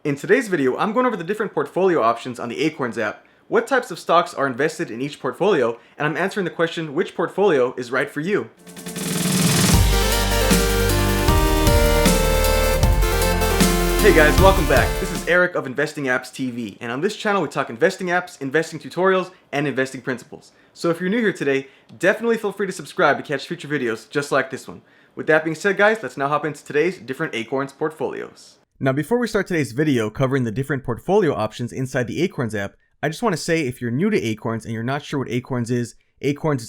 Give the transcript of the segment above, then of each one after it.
In today's video, I'm going over the different portfolio options on the Acorns app, what types of stocks are invested in each portfolio, and I'm answering the question which portfolio is right for you. Hey guys, welcome back. This is Erik of Investing Apps TV, and on this channel we talk investing apps, investing tutorials, and investing principles. So if you're new here today, definitely feel free to subscribe to catch future videos just like this one. With that being said guys, let's now hop into today's different Acorns portfolios. Now before we start today's video covering the different portfolio options inside the Acorns app, I just want to say if you're new to Acorns and you're not sure what Acorns is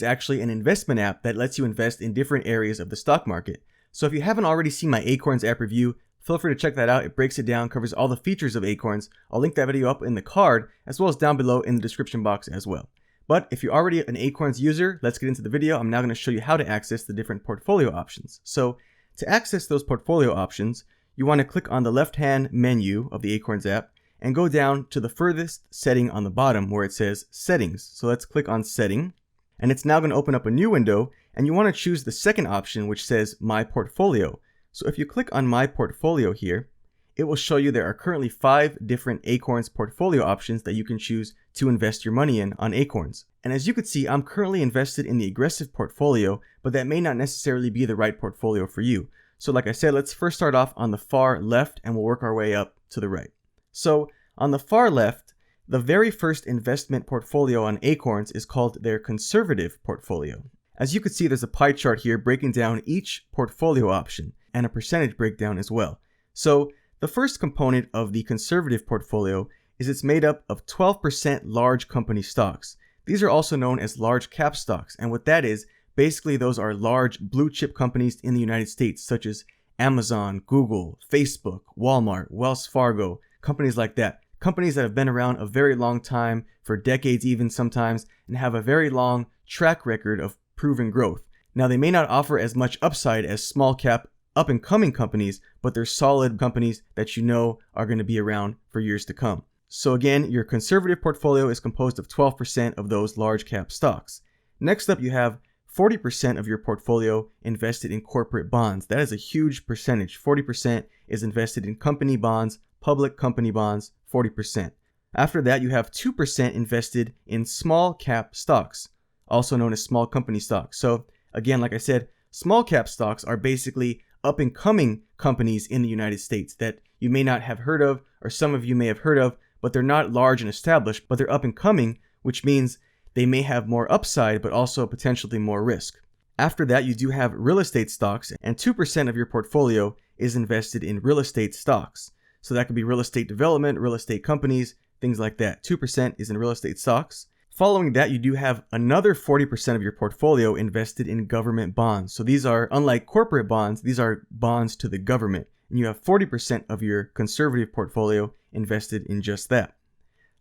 actually an investment app that lets you invest in different areas of the stock market. So if you haven't already seen my Acorns app review, feel free to check that out. It breaks it down, covers all the features of Acorns. I'll link that video up in the card as well as down below in the description box as well. But if you're already an Acorns user, let's get into the video. I'm now going to show you how to access the different portfolio options. So to access those portfolio options, you want to click on the left-hand menu of the Acorns app and go down to the furthest setting on the bottom where it says Settings. So let's click on Setting, and it's now going to open up a new window, and you want to choose the second option which says My Portfolio. So if you click on My Portfolio here, it will show you there are currently 5 different Acorns portfolio options that you can choose to invest your money in on Acorns. And as you can see, I'm currently invested in the aggressive portfolio, but that may not necessarily be the right portfolio for you. So like I said, let's first start off on the far left and we'll work our way up to the right. So on the far left, the very first investment portfolio on Acorns is called their conservative portfolio. As you can see, there's a pie chart here breaking down each portfolio option and a percentage breakdown as well. So the first component of the conservative portfolio is it's made up of 12% large company stocks. These are also known as large cap stocks, and what that is, basically those are large blue chip companies in the United States such as Amazon, Google, Facebook, Walmart, Wells Fargo, companies like that. Companies that have been around a very long time, for decades even sometimes, and have a very long track record of proven growth. Now they may not offer as much upside as small cap up and coming companies, but they're solid companies that you know are going to be around for years to come. So again, your conservative portfolio is composed of 12% of those large cap stocks. Next up, you have 40% of your portfolio invested in corporate bonds. That is a huge percentage. 40% is invested in company bonds, public company bonds, 40%. After that, you have 2% invested in small cap stocks, also known as small company stocks. So again, like I said, small cap stocks are basically up and coming companies in the United States that you may not have heard of, or some of you may have heard of, but they're not large and established, but they're up and coming, which means they may have more upside, but also potentially more risk. After that, you do have real estate stocks, and 2% of your portfolio is invested in real estate stocks. So that could be real estate development, real estate companies, things like that. 2% is in real estate stocks. Following that, you do have another 40% of your portfolio invested in government bonds. So these are, unlike corporate bonds, these are bonds to the government. And you have 40% of your conservative portfolio invested in just that.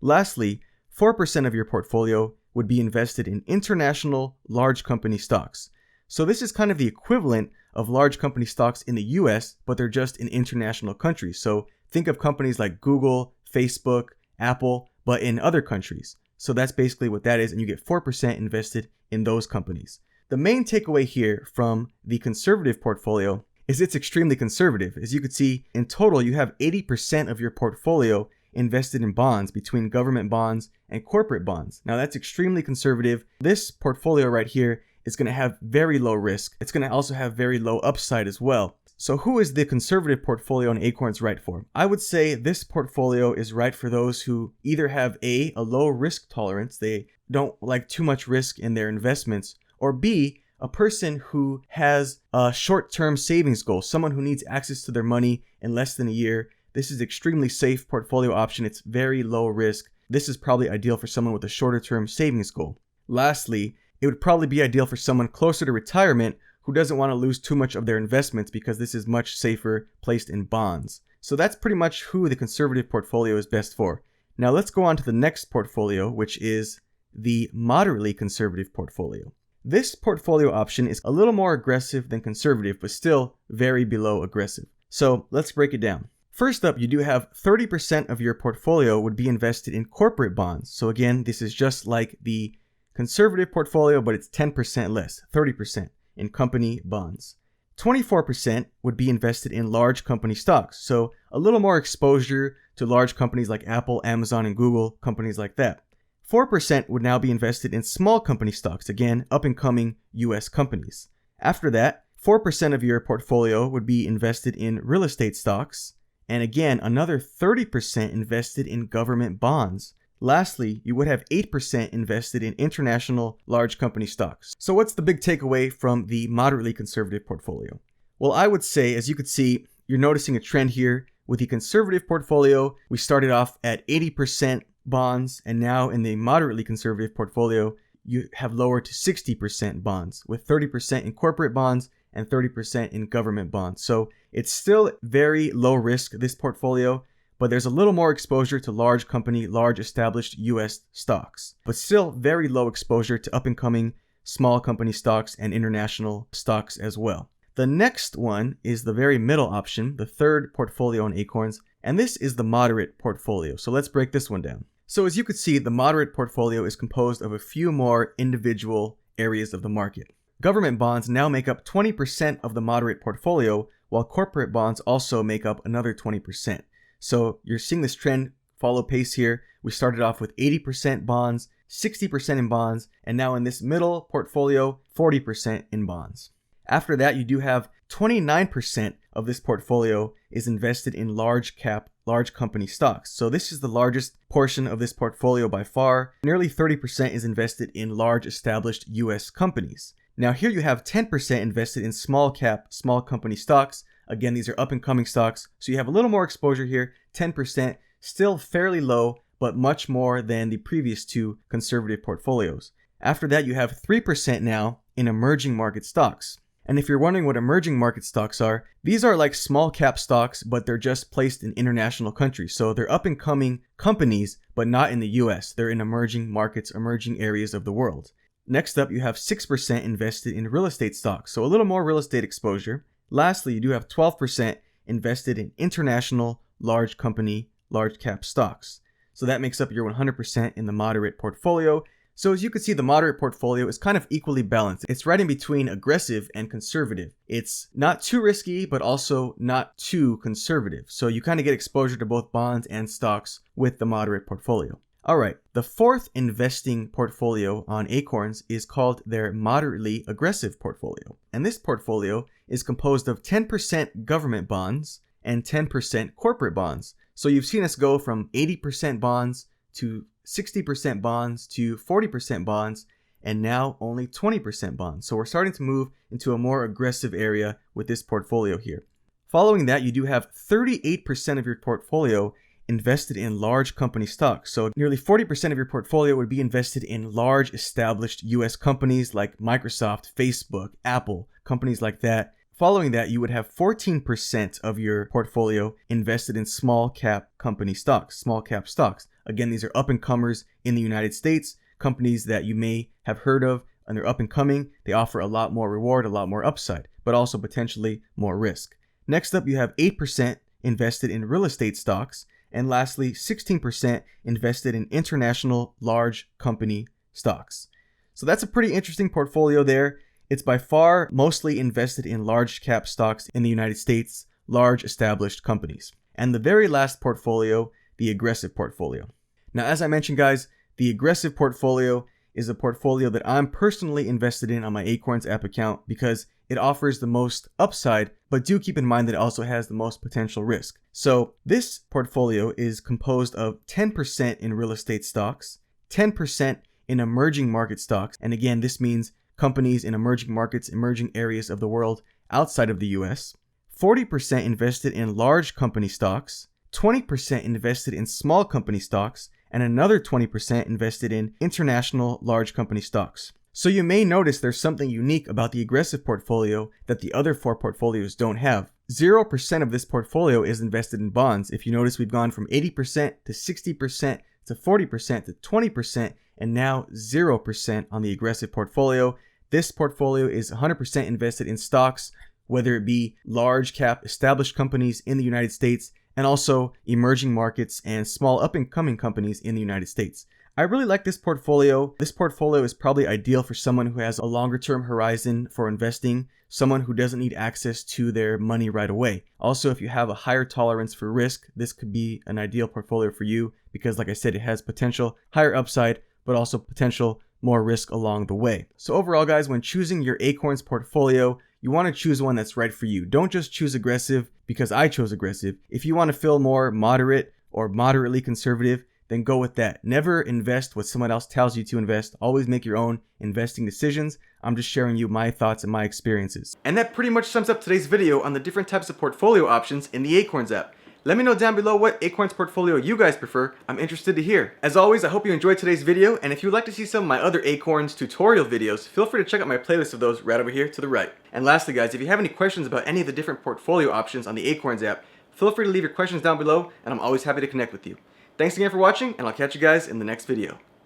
Lastly, 4% of your portfolio would be invested in international large company stocks. So this is kind of the equivalent of large company stocks in the US, but they're just in international countries. So think of companies like Google, Facebook, Apple, but in other countries. So that's basically what that is, and you get 4% invested in those companies. The main takeaway here from the conservative portfolio is it's extremely conservative. As you can see, in total, you have 80% of your portfolio invested in bonds between government bonds and corporate bonds. Now that's extremely conservative. This portfolio right here is going to have very low risk. It's going to also have very low upside as well. So who is the conservative portfolio on Acorns right for? I would say this portfolio is right for those who either have a low risk tolerance, they don't like too much risk in their investments, or B, a person who has a short-term savings goal, someone who needs access to their money in less than a year. This is extremely safe portfolio option. It's very low risk. This is probably ideal for someone with a shorter term savings goal. Lastly, it would probably be ideal for someone closer to retirement who doesn't want to lose too much of their investments because this is much safer placed in bonds. So that's pretty much who the conservative portfolio is best for. Now let's go on to the next portfolio, which is the moderately conservative portfolio. This portfolio option is a little more aggressive than conservative, but still very below aggressive. So let's break it down. First up, you do have 30% of your portfolio would be invested in corporate bonds. So again, this is just like the conservative portfolio, but it's 10% less, 30% in company bonds. 24% would be invested in large company stocks, so a little more exposure to large companies like Apple, Amazon, and Google, companies like that. 4% would now be invested in small company stocks, again, up-and-coming US companies. After that, 4% of your portfolio would be invested in real estate stocks, and again, another 30% invested in government bonds. Lastly, you would have 8% invested in international large company stocks. So what's the big takeaway from the moderately conservative portfolio? Well, I would say, as you could see, you're noticing a trend here. With the conservative portfolio, we started off at 80% bonds, and now in the moderately conservative portfolio, you have lowered to 60% bonds, with 30% in corporate bonds and 30% in government bonds. So it's still very low risk, this portfolio, but there's a little more exposure to large company, large established US stocks, but still very low exposure to up-and-coming small company stocks and international stocks as well. The next one is the very middle option, the third portfolio on Acorns, and this is the moderate portfolio. So let's break this one down. So as you can see, the moderate portfolio is composed of a few more individual areas of the market. Government bonds now make up 20% of the moderate portfolio, while corporate bonds also make up another 20%. So you're seeing this trend follow pace here. We started off with 80% bonds, 60% in bonds, and now in this middle portfolio, 40% in bonds. After that, you do have 29% of this portfolio is invested in large cap, large company stocks. So this is the largest portion of this portfolio by far. Nearly 30% is invested in large established US companies. Now here you have 10% invested in small cap, small company stocks. Again, these are up and coming stocks. So you have a little more exposure here, 10%, still fairly low, but much more than the previous two conservative portfolios. After that, you have 3% now in emerging market stocks. And if you're wondering what emerging market stocks are, these are like small cap stocks, but they're just placed in international countries. So they're up and coming companies, but not in the US. They're in emerging markets, emerging areas of the world. Next up, you have 6% invested in real estate stocks. So a little more real estate exposure. Lastly, you do have 12% invested in international large company, large cap stocks. So that makes up your 100% in the moderate portfolio. So as you can see, the moderate portfolio is kind of equally balanced. It's right in between aggressive and conservative. It's not too risky, but also not too conservative. So you kind of get exposure to both bonds and stocks with the moderate portfolio. All right, the fourth investing portfolio on Acorns is called their moderately aggressive portfolio. And this portfolio is composed of 10% government bonds and 10% corporate bonds. So you've seen us go from 80% bonds to 60% bonds to 40% bonds, and now only 20% bonds. So we're starting to move into a more aggressive area with this portfolio here. Following that, you do have 38% of your portfolio invested in large company stocks. So nearly 40% of your portfolio would be invested in large established US companies like Microsoft, Facebook, Apple, companies like that. Following that, you would have 14% of your portfolio invested in small cap company stocks, small cap stocks. Again, these are up-and-comers in the United States, companies that you may have heard of, and they're up-and-coming. They offer a lot more reward, a lot more upside, but also potentially more risk. Next up, you have 8% invested in real estate stocks, and lastly, 16% invested in international large company stocks. So that's a pretty interesting portfolio there. It's by far mostly invested in large cap stocks in the United States, large established companies. And the very last portfolio, the aggressive portfolio. Now, as I mentioned, guys, the aggressive portfolio is a portfolio that I'm personally invested in on my Acorns app account because it offers the most upside, but do keep in mind that it also has the most potential risk. So this portfolio is composed of 10% in real estate stocks, 10% in emerging market stocks. And again, this means companies in emerging markets, emerging areas of the world outside of the US, 40% invested in large company stocks, 20% invested in small company stocks, and another 20% invested in international large company stocks. So you may notice there's something unique about the aggressive portfolio that the other four portfolios don't have. 0% of this portfolio is invested in bonds. If you notice, we've gone from 80% to 60% to 40% to 20%, and now 0% on the aggressive portfolio. This portfolio is 100% invested in stocks, whether it be large cap established companies in the United States and also emerging markets and small up and coming companies in the United States. I really like this portfolio. This portfolio is probably ideal for someone who has a longer term horizon for investing, someone who doesn't need access to their money right away. Also, if you have a higher tolerance for risk, this could be an ideal portfolio for you because, like I said, it has potential higher upside, but also potential more risk along the way. So overall, guys, when choosing your Acorns portfolio, you want to choose one that's right for you. Don't just choose aggressive because I chose aggressive. If you want to feel more moderate or moderately conservative, then go with that. Never invest what someone else tells you to invest. Always make your own investing decisions. I'm just sharing you my thoughts and my experiences. And that pretty much sums up today's video on the different types of portfolio options in the Acorns app. Let me know down below what Acorns portfolio you guys prefer. I'm interested to hear. As always, I hope you enjoyed today's video, and if you'd like to see some of my other Acorns tutorial videos, feel free to check out my playlist of those right over here to the right. And lastly, guys, if you have any questions about any of the different portfolio options on the Acorns app, feel free to leave your questions down below, and I'm always happy to connect with you. Thanks again for watching, and I'll catch you guys in the next video.